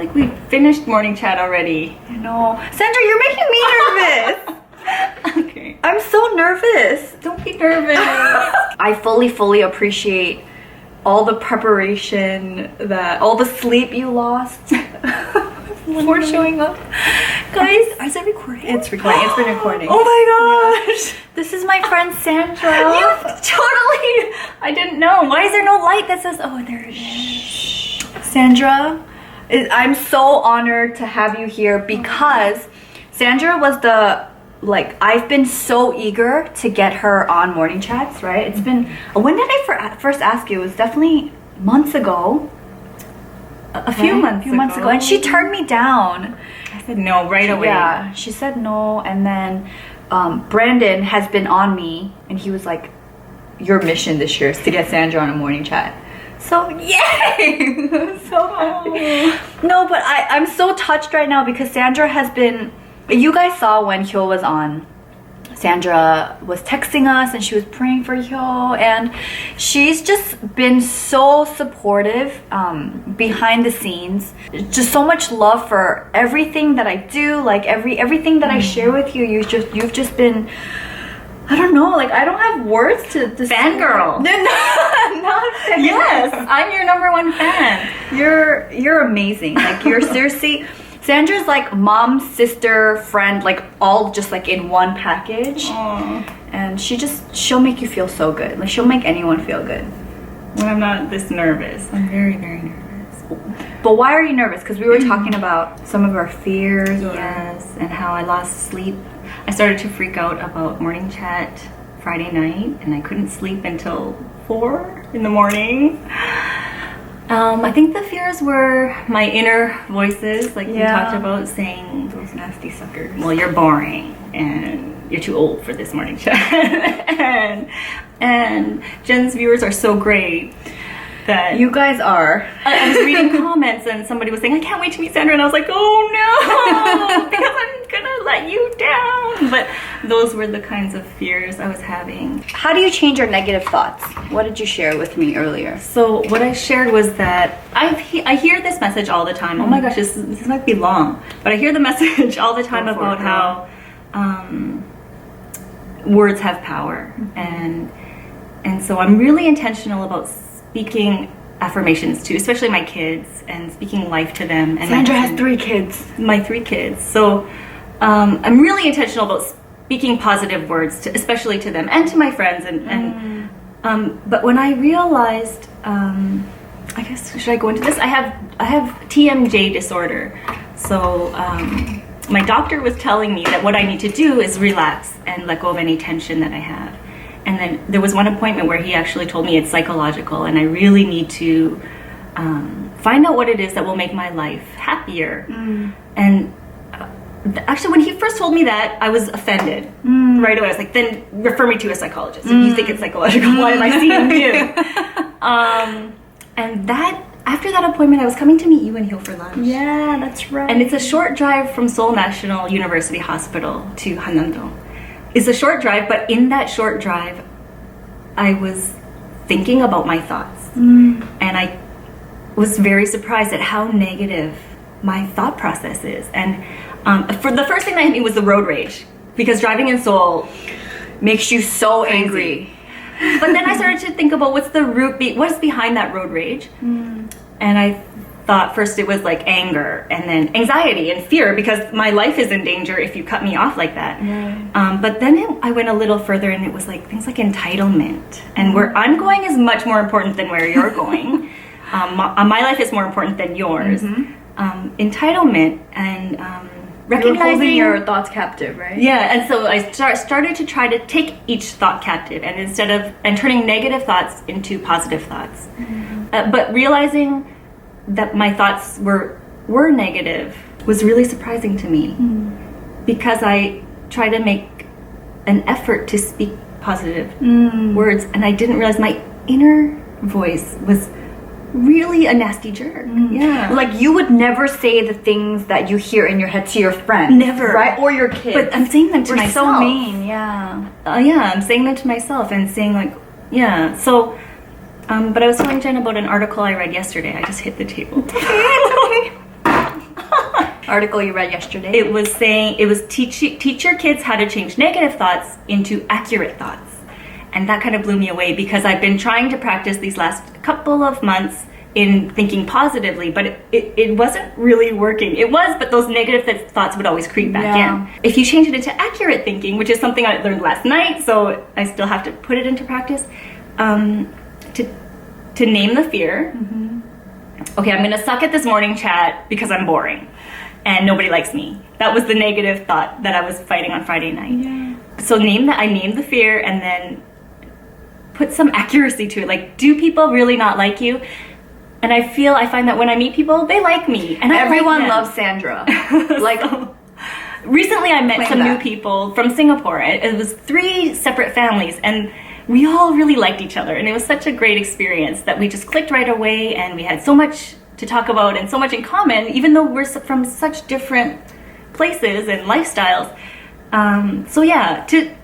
like we finished morning chat already. I know. Sandra, you're making me nervous. Okay. I'm so nervous. Don't be nervous. I fully appreciate all the preparation, all the sleep you lost before showing up. Guys, is it recording? It's recording. It's been recording. Oh my gosh. This is my friend Sandra. You totally. I didn't know. Why is there no light that says? Oh, there it is. Sandra, I'm so honored to have you here because Sandra was I've been so eager to get her on morning chats, right? It's been, when did I first ask you? It was definitely months ago. A few months ago. And she turned me down. I said no right away. Yeah, she said no. And then Brandon has been on me and he was like, your mission this year is to get Sandra on a morning chat. So yay! I'm so happy. No, but I'm so touched right now because Sandra has been, you guys saw when Hyo was on, Sandra was texting us and she was praying for Hyo, and she's just been so supportive behind the scenes. Just so much love for everything that I do, like everything that I share with you. You've just been, I don't know, like I don't have words to fangirl. No, not fangirl. Yes, I'm your #1 fan. You're amazing. Like you're seriously. Sandra's like mom, sister, friend, like all just like in one package. Aww. And she'll make you feel so good. Like she'll make anyone feel good. When I'm not this nervous. I'm very nervous. But why are you nervous? Because we were talking about some of our fears. Yes, and how I lost sleep. I started to freak out about morning chat Friday night and I couldn't sleep until 4 in the morning. I think the fears were my inner voices, like we talked about, saying those nasty suckers. Well, you're boring and you're too old for this morning chat. and Jenn's viewers are so great that you guys are. I was reading comments and somebody was saying, I can't wait to meet Sandra, and I was like, oh no, because I'm gonna let you down. But those were the kinds of fears I was having. How do you change your negative thoughts? What did you share with me earlier? So what I shared was that I hear this message all the time. Oh my gosh, this might be long, but I hear the message all the time about how words have power, and so I'm really intentional about speaking affirmations to, especially my kids, and speaking life to them. And Sandra has 3 kids. My 3 kids. So I'm really intentional about speaking positive words, especially to them and to my friends. But when I realized, I guess, should I go into this? I have TMJ disorder. So my doctor was telling me that what I need to do is relax and let go of any tension that I have. And then there was one appointment where he actually told me it's psychological and I really need to find out what it is that will make my life happier. And actually, when he first told me that, I was offended right away. I was like, then refer me to a psychologist. If you think it's psychological, why am I seeing you? And after that appointment, I was coming to meet you and Hyo for lunch. Yeah, that's right. And it's a short drive from Seoul National University Hospital to Hanamdo. It's a short drive, but in that short drive, I was thinking about my thoughts. And I was very surprised at how negative my thought process is. And for the first thing that hit me was the road rage, because driving in Seoul makes you so angry. But then I started to think about what's behind that road rage. And I thought first it was like anger, and then anxiety and fear, because my life is in danger if you cut me off like that. But then I went a little further, and it was like things like entitlement, and where I'm going is much more important than where you're going. My life is more important than yours. Entitlement and recognizing you're holding your thoughts captive, right? Yeah, and so I started to try to take each thought captive, and turning negative thoughts into positive thoughts. But realizing that my thoughts were negative was really surprising to me, because I try to make an effort to speak positive words, and I didn't realize my inner voice was really a nasty jerk. Yeah, like you would never say the things that you hear in your head to your friends, never, right? Or your kids. But I'm saying them to myself. So mean. Yeah. I'm saying them to myself and saying like, yeah. So but I was telling Jen about an article I read yesterday. I just hit the table. article you read yesterday? It was saying, it was teach your kids how to change negative thoughts into accurate thoughts. And that kind of blew me away because I've been trying to practice these last couple of months in thinking positively, but it wasn't really working. It was, but those negative thoughts would always creep back in. If you change it into accurate thinking, which is something I learned last night, so I still have to put it into practice, to name the fear. Okay, I'm gonna suck at this morning chat because I'm boring and nobody likes me. That was the negative thought that I was fighting on Friday night. So I named the fear and then put some accuracy to it. Like, do people really not like you? And I find that when I meet people, they like me. And everyone loves Sandra. Like, so, recently I met some new people from Singapore. It was 3 separate families and we all really liked each other. And it was such a great experience that we just clicked right away and we had so much to talk about and so much in common, even though we're from such different places and lifestyles. So yeah, to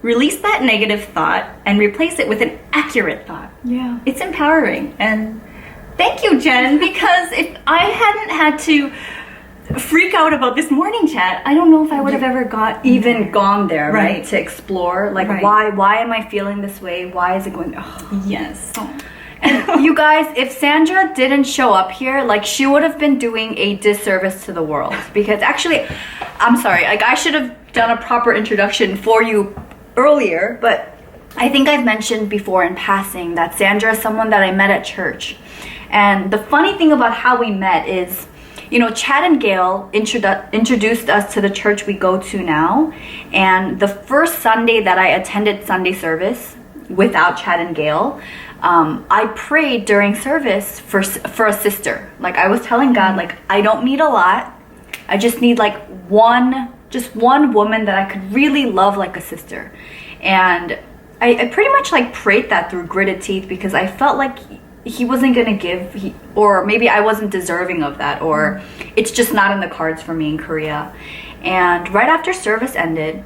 release that negative thought and replace it with an accurate thought. Yeah. It's empowering. And thank you, Jen, because if I hadn't had to freak out about this morning chat, I don't know if I would have ever gone there, right? To explore, like, Right. why am I feeling this way? Why is it going? Oh. Yes. And you guys, if Sandra didn't show up here, like, she would have been doing a disservice to the world. Because actually, I'm sorry, like, I should have done a proper introduction for you earlier, but I think I've mentioned before in passing that Sandra is someone that I met at church. And the funny thing about how we met is, you know, Chad and Gail introduced us to the church we go to now. And the first Sunday that I attended Sunday service without Chad and Gail, I prayed during service for a sister. Like, I was telling God, like, I don't need a lot. I just need like one woman that I could really love like a sister. And I pretty much like prayed that through gritted teeth because I felt like he wasn't gonna give, or maybe I wasn't deserving of that, or it's just not in the cards for me in Korea. And right after service ended,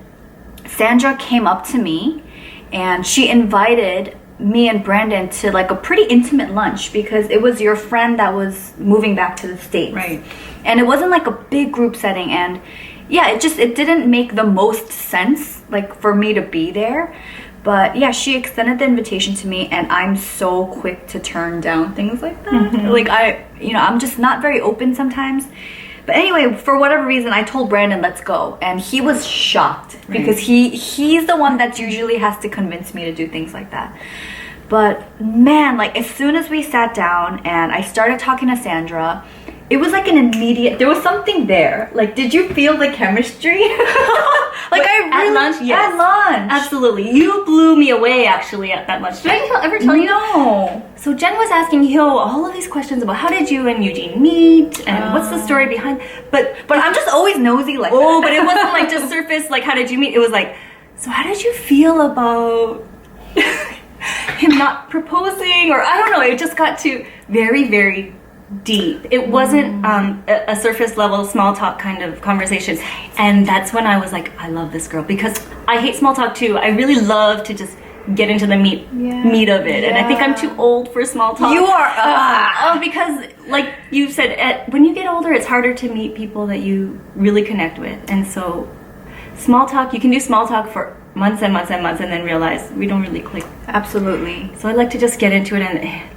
Sandra came up to me and she invited me and Brandon to like a pretty intimate lunch because it was your friend that was moving back to the States. Right. And it wasn't like a big group setting, and yeah, it didn't make the most sense like for me to be there. But yeah, she extended the invitation to me and I'm so quick to turn down things like that. Like, I'm just not very open sometimes. But anyway, for whatever reason, I told Brandon, let's go. And he was shocked because he's the one that usually has to convince me to do things like that. But man, like, as soon as we sat down and I started talking to Sandra, it was like an immediate, there was something there. Like, did you feel the chemistry? Like, at lunch, yes. At lunch. Absolutely. You blew me away, actually, at that lunch. Did I ever tell you? No. So Jen was asking you all of these questions about how did you and Eugene meet and what's the story behind. But I'm just always nosy like that. but it wasn't like just surface, like, how did you meet? It was like, so how did you feel about him not proposing? Or I don't know. It just got to very, very deep. It wasn't a surface level small talk kind of conversation. And that's when I was like, I love this girl, because I hate small talk too. I really love to just get into the meat of it. And I think I'm too old for small talk. You are because like you said, when you get older, it's harder to meet people that you really connect with. And so small talk, you can do small talk for months and months and months and then realize we don't really click. Absolutely. So I like to just get into it, and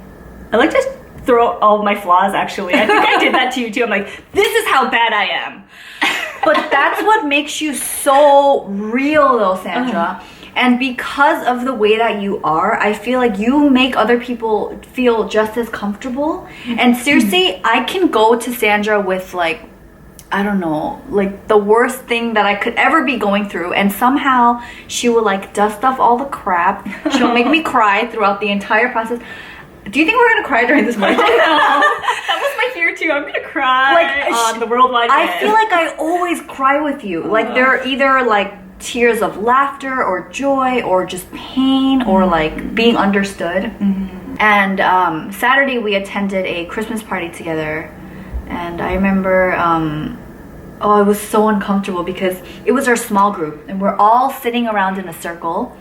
I like to throw out all my flaws, actually. I think I did that to you too. I'm like, this is how bad I am. But that's what makes you so real though, Sandra. And because of the way that you are, I feel like you make other people feel just as comfortable. And seriously, I can go to Sandra with like, I don't know, like the worst thing that I could ever be going through, and somehow she will like dust off all the crap. She'll make me cry throughout the entire process. Do you think we're gonna cry during this moment? That was my fear too. I'm gonna cry on the World Wide Web. I feel like I always cry with you. Like, they're either like tears of laughter or joy or just pain or like being understood. And Saturday we attended a Christmas party together, and I remember it was so uncomfortable because it was our small group and we're all sitting around in a circle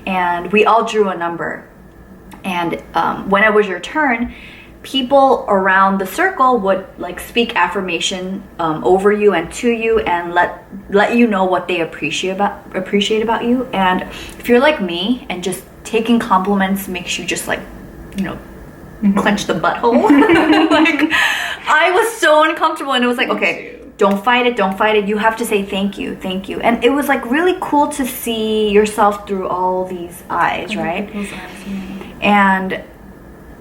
and we all drew a number. And when it was your turn, people around the circle would like speak affirmation over you and to you and let you know what they appreciate about you. And if you're like me and just taking compliments makes you just like, you know, clench the butthole. Like I was so uncomfortable, and it was like, okay, don't fight it. You have to say thank you. And it was like really cool to see yourself through all these eyes, right? Those eyes, yeah. And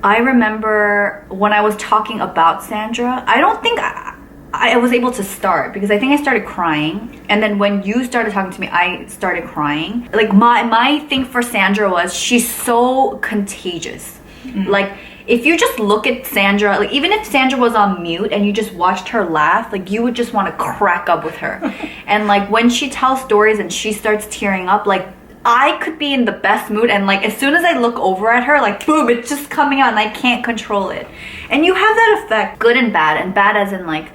I remember when I was talking about Sandra, I don't think I was able to start because I think I started crying. And then when you started talking to me, I started crying. Like my thing for Sandra was she's so contagious. Like if you just look at Sandra, like even if Sandra was on mute and you just watched her laugh, like you would just want to crack up with her. And like when she tells stories and she starts tearing up, like I could be in the best mood, and like as soon as I look over at her, like boom, it's just coming out and I can't control it. And you have that effect, good and bad as in like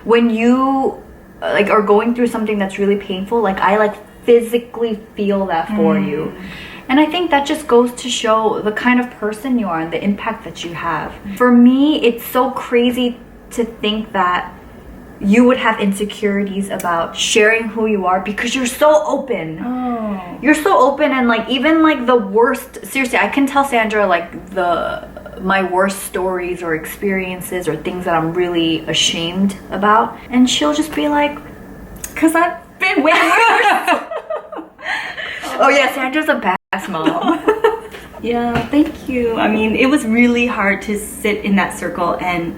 when you like are going through something that's really painful, like I like physically feel that for you. And I think that just goes to show the kind of person you are and the impact that you have. For me, it's so crazy to think that you would have insecurities about sharing who you are because you're so open. Oh. You're so open, and like even like the worst, seriously, I can tell Sandra like my worst stories or experiences or things that I'm really ashamed about, and she'll just be like, Because I've been way worse. oh yeah, Sandra's a badass mom. Yeah, thank you. I mean, it was really hard to sit in that circle and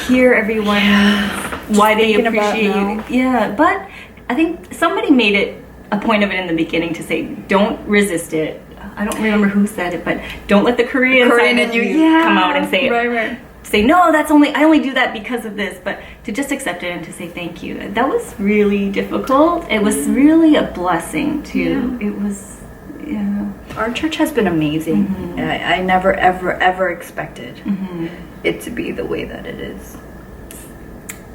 hear everyone why they thinking about appreciate now. you. Yeah, but I think somebody made it a point of it in the beginning to say, don't resist it. I don't remember who said it, but don't let the Korean side in of you, you come out and say, right. say, no, I only do that because of this, but to just accept it and to say thank you. That was really difficult. It was really a blessing too. Yeah. It was, yeah. Our church has been amazing. I never ever expected it to be the way that it is.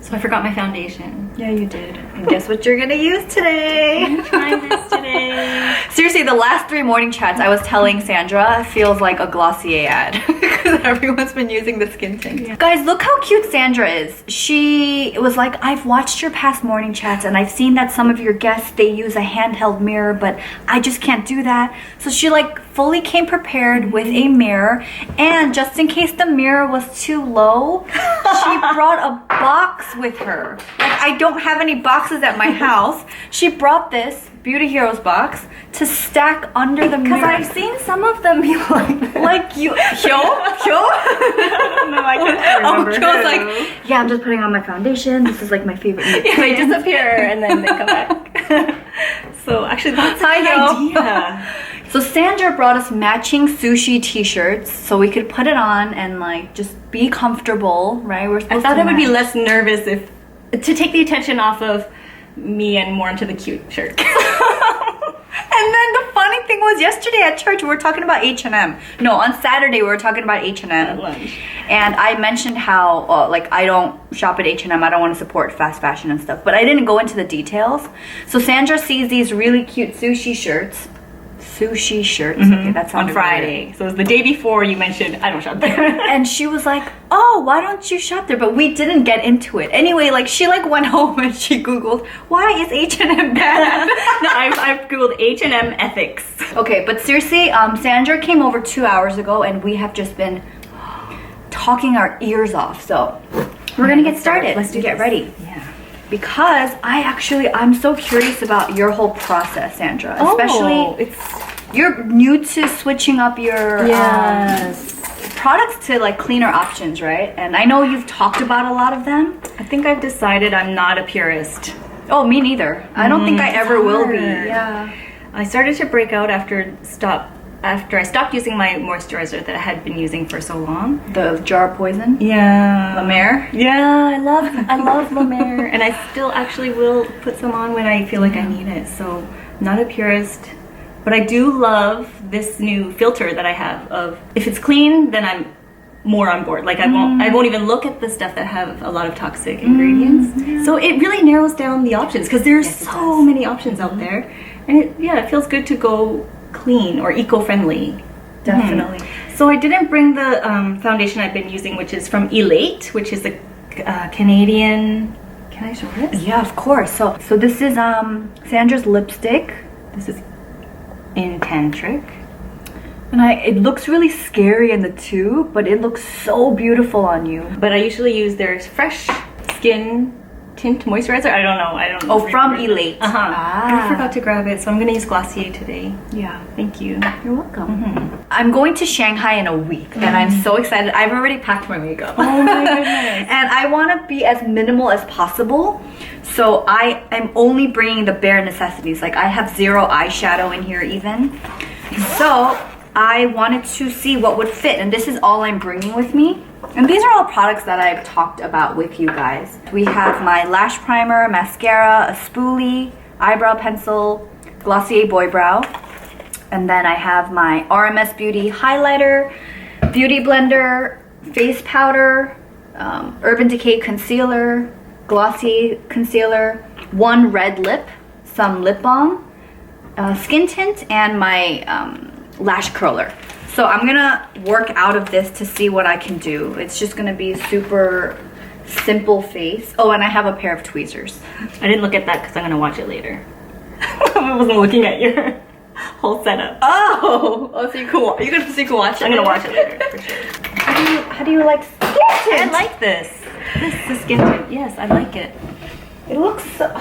So I forgot my foundation. Yeah, you did. And guess what you're gonna use today? I'm trying this today. Seriously, the last 3 morning chats I was telling Sandra feels like a Glossier ad because everyone's been using the skin tint. Yeah. Guys, look how cute Sandra is. She was like, I've watched your past morning chats and I've seen that some of your guests, they use a handheld mirror, but I just can't do that. So she like fully came prepared with a mirror, and just in case the mirror was too low, she brought a box with her. Like I don't have any boxes at my house. She brought this Beauty Heroes box to stack under the mirror. Because I've seen some of them be like you, Hyo? No, I can't remember. Hyo's like, yeah, I'm just putting on my foundation. This is like my favorite makeup. Yeah, they disappear and then they come back. So actually, that's a good idea. So Sandra brought us matching sushi t-shirts so we could put it on and like just be comfortable, right? We're supposed I thought to I would be match. less nervous to take the attention off of me and more into the cute shirt. And then the funny thing was yesterday at church we were talking about H&M. No, on Saturday we were talking about H&M. At lunch. And I mentioned how like I don't shop at H&M. I don't want to support fast fashion and stuff. But I didn't go into the details. So Sandra sees these really cute sushi shirts. Okay, that sounds on Friday. weird. So it was the day before you mentioned I don't shop there. And she was like, oh, why don't you shop there? But we didn't get into it. Anyway, like she like went home and she Googled, why is H&M bad? No, I've Googled H&M ethics. Okay, but seriously, Sandra came over 2 hours ago and we have just been talking our ears off. So we're gonna get started. Let's get ready. Yeah. Because I'm so curious about your whole process, Sandra. Especially, you're new to switching up your products to like cleaner options, right? And I know you've talked about a lot of them. I think I've decided I'm not a purist. Oh, me neither. I don't think I ever will be. hard. Yeah. I started to break out after I stopped using my moisturizer that I had been using for so long. The jar of poison. Yeah. La Mer. Yeah, I love La Mer. And I still actually will put some on when I feel like I need it. So, not a purist. But I do love this new filter that I have of if it's clean, then I'm more on board. Like I won't even look at the stuff that have a lot of toxic ingredients. Yeah. So it really narrows down the options because there's so many options out there. And it feels good to go clean or eco-friendly. Definitely. So I didn't bring the foundation I've been using, which is from Elate, which is a Canadian. Can I show this? Yeah, of course. So this is Sandra's lipstick. This is Intentric. And it looks really scary in the tube, but it looks so beautiful on you. But I usually use their Fresh Skin Tint Moisturizer. I don't know. Oh, from Elate. I forgot to grab it, so I'm gonna use Glossier today. Yeah. Thank you. You're welcome. I'm going to Shanghai in a week, and I'm so excited. I've already packed my makeup. Oh my goodness. And I want to be as minimal as possible. So I am only bringing the bare necessities. Like I have zero eyeshadow in here even. So I wanted to see what would fit, and this is all I'm bringing with me. And these are all products that I've talked about with you guys. We have my lash primer, mascara, a spoolie, eyebrow pencil, Glossier Boy Brow. And then I have my RMS Beauty highlighter, beauty blender, face powder, Urban Decay concealer, Glossier concealer, one red lip, some lip balm, skin tint, and my lash curler. So I'm gonna work out of this to see what I can do. It's just gonna be super simple face. Oh, and I have a pair of tweezers. I didn't look at that because I'm gonna watch it later. I wasn't looking at your whole setup. Oh, so you can watch it. I'm gonna watch it later for sure. How do you like skin tint? I like this. This is skin tint. Yes, I like it. It looks so...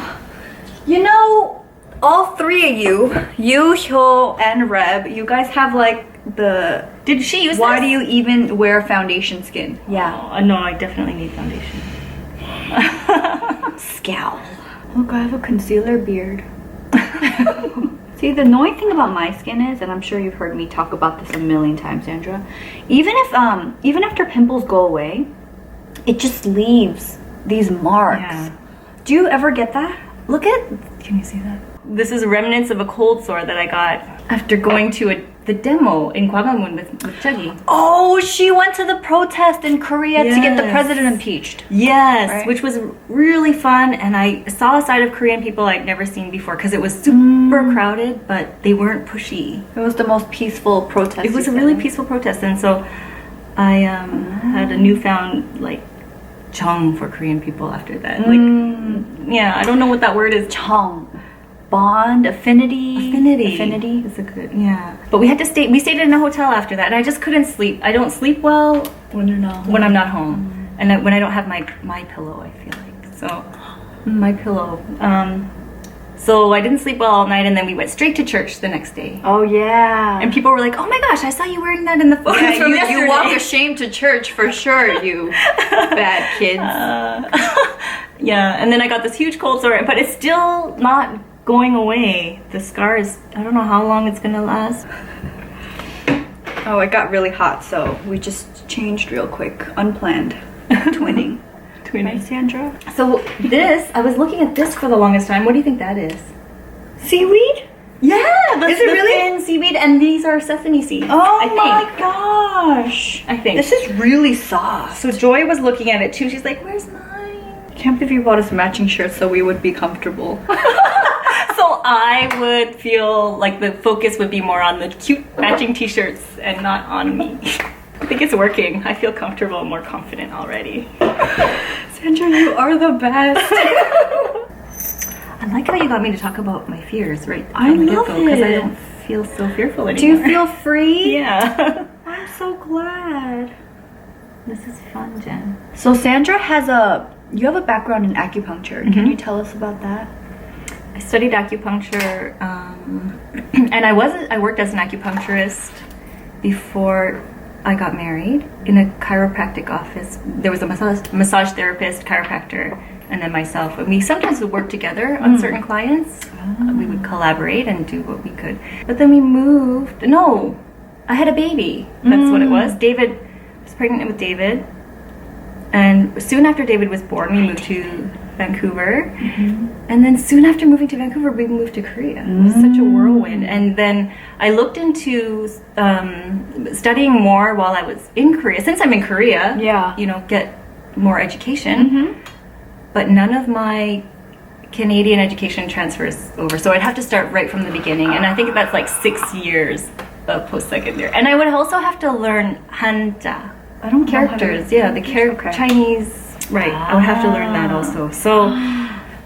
You know, all three of you, Hyo, and Reb, you guys have like the... Did she use Why this? do you even wear foundation skin? Yeah. Oh, no, I definitely need foundation. Scowl. Look, I have a concealer beard. See, the annoying thing about my skin is, and I'm sure you've heard me talk about this a million times, Sandra, even after pimples go away, it just leaves these marks. Yeah. Do you ever get that? Look at, can you see that? This is remnants of a cold sore that I got after going to the demo in Gwanghwamun with Chuggy. Oh, she went to the protest in Korea to get the Yes. president impeached. Yes, Right. which was really fun, and I saw a side of Korean people I'd never seen before because it was super crowded, but they weren't pushy. It was the most peaceful protest. It was a you really said. peaceful protest, and so I had a newfound like chung for Korean people after that. Like, yeah, I don't know what that word is. Chong. Bond, affinity. Affinity is a good, yeah. But we stayed in a hotel after that, and I just couldn't sleep. I don't sleep well When I'm not home, and when I don't have my pillow, I feel like so. My pillow. So I didn't sleep well all night, and then we went straight to church the next day. Oh yeah. And people were like, "Oh my gosh, I saw you wearing that in the photos Yeah, from you yesterday." walk ashamed to church for sure, you bad kids. Yeah, and then I got this huge cold sore, but it's still not going away. The scar is, I don't know how long it's gonna last. Oh, it got really hot, so we just changed real quick, unplanned. Twinning. Right, Sandra? So this, I was looking at this for the longest time. What do you think that is? Seaweed? Yeah, Is it really? thin seaweed, and these are sesame seeds. Oh I think. my gosh. I think. This is really soft. So Joy was looking at it too. She's like, "Where's mine?" Can't believe you bought us matching shirts so we would be comfortable. So I would feel like the focus would be more on the cute matching t-shirts and not on me. I think it's working. I feel comfortable, more confident already. Sandra, you are the best. I like how you got me to talk about my fears, right? I from the love get-go, because I it. don't feel so fearful anymore. Do you feel free? Yeah. I'm so glad. This is fun, Jen. So Sandra you have a background in acupuncture. Can you tell us about that? I studied acupuncture, and I worked as an acupuncturist before I got married in a chiropractic office. There was a massage therapist, chiropractor, and then myself. And we sometimes would work together on certain clients. We would collaborate and do what we could. But then we moved. No, I had a baby. That's what it was. I was pregnant with David. And soon after David was born, we moved to Vancouver. And then soon after moving to Vancouver, we moved to Korea. It was such a whirlwind. And then I looked into studying more while I was in Korea. Since I'm in Korea, get more education. But none of my Canadian education transfers over. So I'd have to start right from the beginning. And I think that's like 6 years post-secondary. And I would also have to learn hanja. I don't know Characters, yeah, the Okay. Chinese, right. I would have to learn that also. So,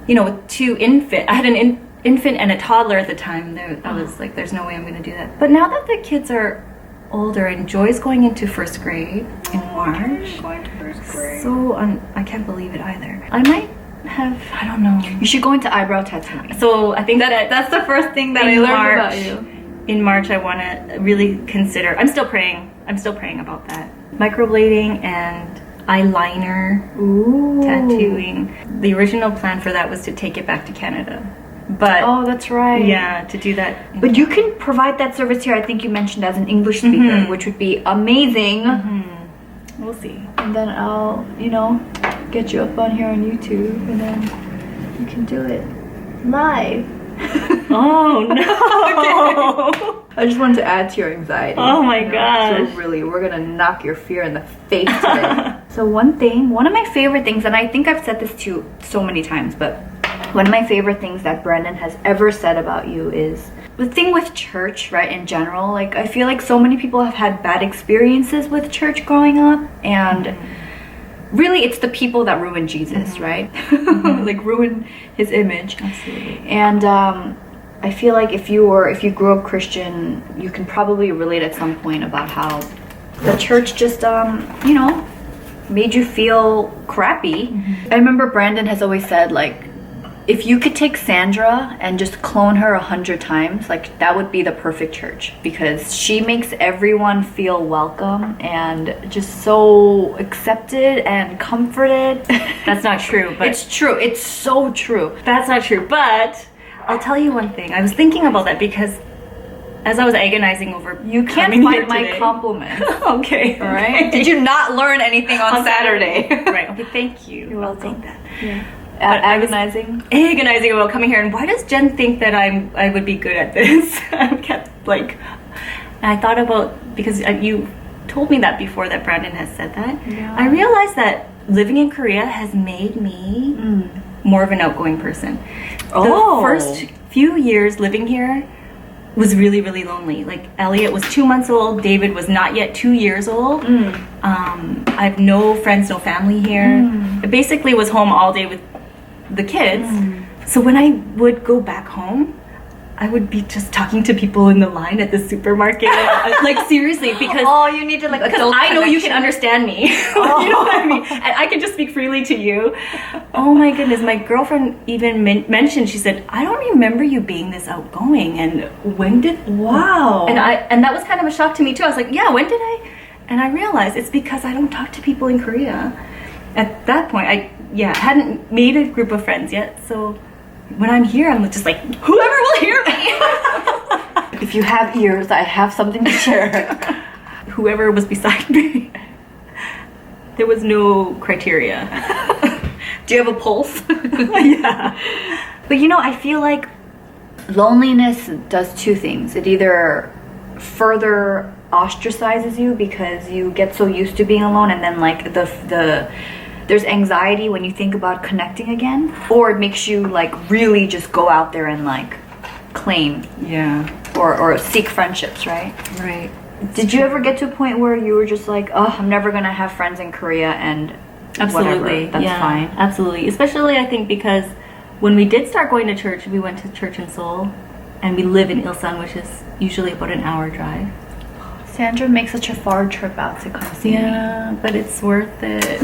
you know, with two I had an infant and a toddler at the time. I was like, there's no way I'm going to do that. But now that the kids are older, and Joy's going into first grade in March. Going to first grade. So I can't believe it either. I might have, I don't know. You should go into eyebrow tattooing. So I think That's the first thing that I in learned March, about you. in March, I want to really consider. I'm still praying about that. Microblading and eyeliner tattooing. The original plan for that was to take it back to Canada, but Oh, that's right. yeah, to do that. But you can provide that service here. I think you mentioned as an English speaker, which would be amazing. We'll see. And then I'll, get you up on here on YouTube, and then you can do it live. Oh no! I just wanted to add to your anxiety. Oh my gosh. So really, we're gonna knock your fear in the face today. So one of my favorite things, and I think I've said this to you so many times, but one of my favorite things that Brandon has ever said about you is the thing with church, right, in general. Like, I feel like so many people have had bad experiences with church growing up, and really it's the people that ruin Jesus, right? Like, ruin his image. Absolutely. And I feel like if you grew up Christian, you can probably relate at some point about how the church just made you feel crappy. I remember Brandon has always said, like, if you could take Sandra and just clone her 100 times, like, that would be the perfect church, because she makes everyone feel welcome and just so accepted and comforted. That's not true, but It's true. It's so true. that's not true. But I'll tell you one thing. I was thinking about that because as I was agonizing over You can't coming find here my today- compliments. Okay. All right. Did you not learn anything on Saturday? Right. Okay. Thank you. You're I'll welcome. take that. Yeah. I was- Agonizing. Agonizing about coming here, and why does Jen think that I would be good at this? I kept and I thought about, because you told me that before, that Brandon has said that. Yeah. I realized that living in Korea has made me more of an outgoing person. Oh. The first few years living here was really, really lonely. Like, Elliot was 2 months old, David was not yet 2 years old. I have no friends, no family here. I basically was home all day with the kids. So when I would go back home, I would be just talking to people in the line at the supermarket. Like, seriously, because You need to because adult I know you can connection. understand me. You know what I mean? And I can just speak freely to you. Oh my goodness, my girlfriend even mentioned, she said, I don't remember you being this outgoing. And when did... Wow. And that was kind of a shock to me too. I was like, yeah, when did I? And I realized it's because I don't talk to people in Korea. At that point, I hadn't made a group of friends yet. So when I'm here, I'm just like, whoever will hear me. If you have ears, I have something to share. Whoever was beside me. There was no criteria. Do you have a pulse? Yeah. But I feel like loneliness does two things. It either further ostracizes you because you get so used to being alone, and then like there's anxiety when you think about connecting again, or it makes you like really just go out there and like claim Yeah. or seek friendships, right? Right. Did you ever get to a point where you were just like, oh, I'm never gonna have friends in Korea, and Absolutely. whatever, that's yeah, fine? Absolutely. Especially, I think, because when we did start going to church, we went to church in Seoul, and we live in Ilsan, which is usually about an hour drive. Sandra makes such a far trip out to come see me. Yeah, but it's worth it.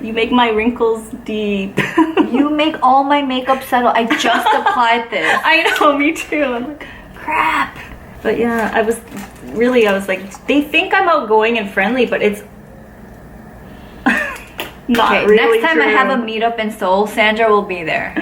You make my wrinkles deep. You make all my makeup settle. I just applied this. I know, me too. I'm like, crap. But yeah, I was like, they think I'm outgoing and friendly, but it's not Okay, really next time I true. have a meetup in Seoul, Sandra will be there.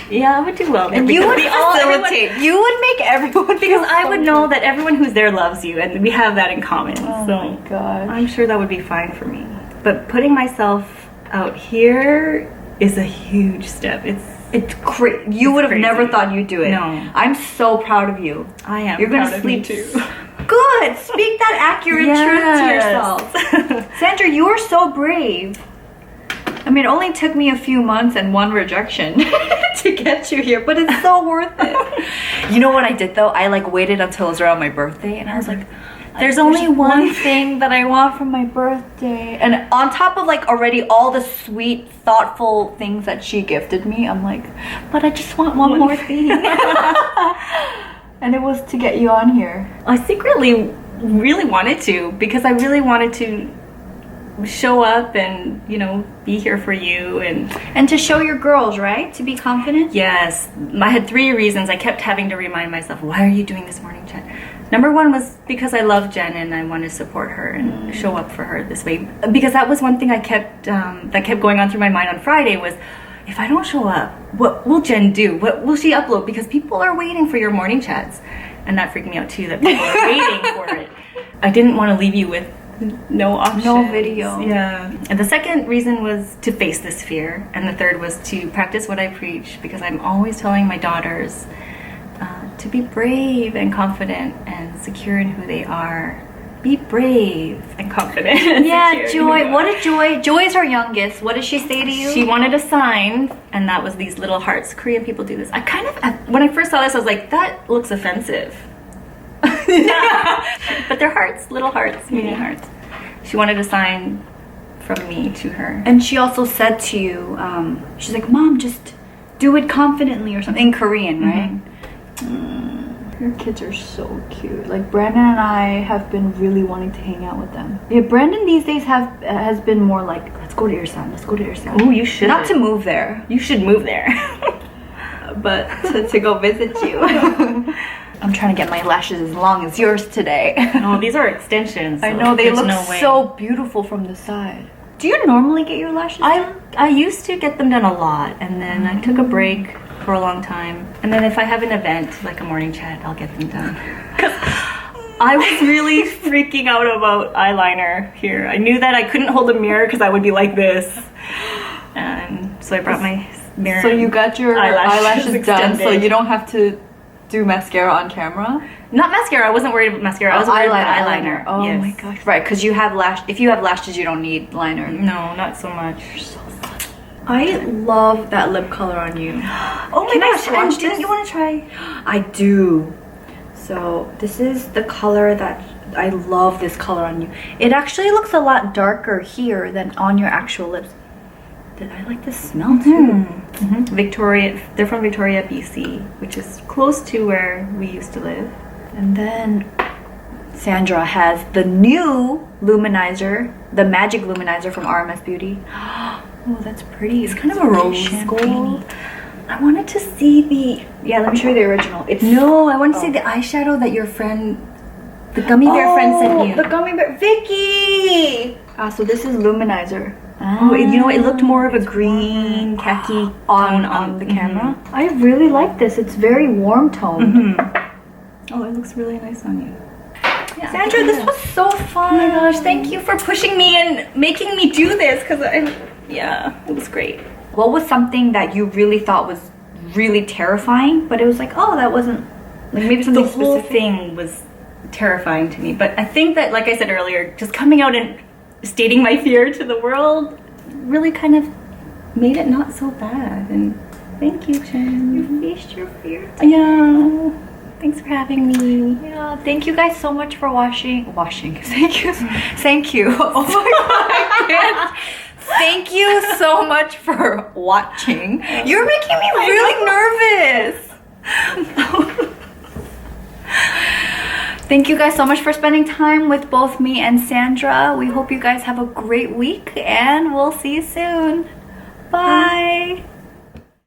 Yeah, I would do well. And you would everyone- facilitate. You would make everyone Because I would know that everyone who's there loves you, and we have that in common. Oh so my god. I'm sure that would be fine for me. But putting myself out here is a huge step. It's crazy. You would have crazy. never thought you'd do it. No. I'm so proud of you. I am. You're gonna proud of me sleep too. Good. Speak that accurate truth to yourself. Sandra, you are so brave. I mean, it only took me a few months and one rejection to get you here, but it's so worth it. You know what I did though? I like waited until it was around my birthday and I was like, there's only one thing that I want for my birthday. And on top of like already all the sweet, thoughtful things that she gifted me, I'm like, but I just want one more thing. And it was to get you on here. I secretly really wanted to, because I really wanted to show up and, you know, be here for you and to show your girls, right? To be confident. Yes, I had 3 reasons. I kept having to remind myself, why are you doing this morning chat? Number 1 was because I love Jenn and I want to support her and show up for her this way, because that was one thing I kept that kept going on through my mind on Friday was, if I don't show up, what will Jenn do? What will she upload? Because people are waiting for your morning chats. And that freaked me out too, that people are waiting for it. I didn't want to leave you with no options. No video. Yeah. And the second reason was to face this fear. And the third was to practice what I preach, because I'm always telling my daughters to be brave and confident and secure in who they are. Be brave and confident. And yeah, Joy. What did Joy? Joy is our youngest. What did she say to you? She wanted a sign, and that was these little hearts. Korean people do this. I kind of, when I first saw this, I was like, that looks offensive. But they're hearts, little hearts, mini hearts. She wanted a sign from me to her. And she also said to you, she's like, Mom, just do it confidently or something. In Korean, right? Your kids are so cute. Like Brandon and I have been really wanting to hang out with them. Yeah, Brandon these days has been more like, let's go to Irsan, let's go to Irsan. Oh, you should. Not to move there. You should move there. But to go visit you. I'm trying to get my lashes as long as yours today. Oh, these are extensions. So I know, they look no so beautiful from the side. Do you normally get your lashes done? I used to get them done a lot, and then I took a break for a long time. And then if I have an event, like a morning chat, I'll get them done. I was really freaking out about eyeliner here. I knew that I couldn't hold a mirror because I would be like this. And so I brought my mirror. So you got your eyelashes done so you don't have to do mascara on camera? Not mascara. I wasn't worried about mascara. I was worried about eyeliner. Oh yes. My gosh. Right, because you have if you have lashes, you don't need liner. No, not so much. You're so funny. I love that lip color on you. Oh my gosh, didn't you want to try? I do. So this is the color that I love. This color on you. It actually looks a lot darker here than on your actual lips. I like the smell too. Victoria, they're from Victoria, BC, which is close to where we used to live. And then Sandra has the new luminizer, the magic luminizer from RMS Beauty. Oh, that's pretty. It's kind of a rose gold. I wanted to see the... Yeah, let me show you the original. I want to see the eyeshadow that your friend, the gummy bear friend sent you. The gummy bear. Vicky! So this is luminizer. Oh, you know, it looked more of a green khaki tone on the camera. I really like this. It's very warm toned. Oh, it looks really nice on you. Yeah, Sandra, this was so fun. Oh my gosh, thank you for pushing me and making me do this, because it was great. What was something that you really thought was really terrifying, but it was like, oh, that wasn't, like maybe something specific? The whole thing was terrifying to me, but I think that, like I said earlier, just coming out and stating my fear to the world really kind of made it not so bad. And thank you, Jenn. You faced your fear. Yeah. Thanks for having me. Yeah, thank you guys so much for watching. Thank you. Thank you. Oh my god, I can't. Thank you so much for watching. You're making me really nervous. Thank you guys so much for spending time with both me and Sandra. We hope you guys have a great week, and we'll see you soon.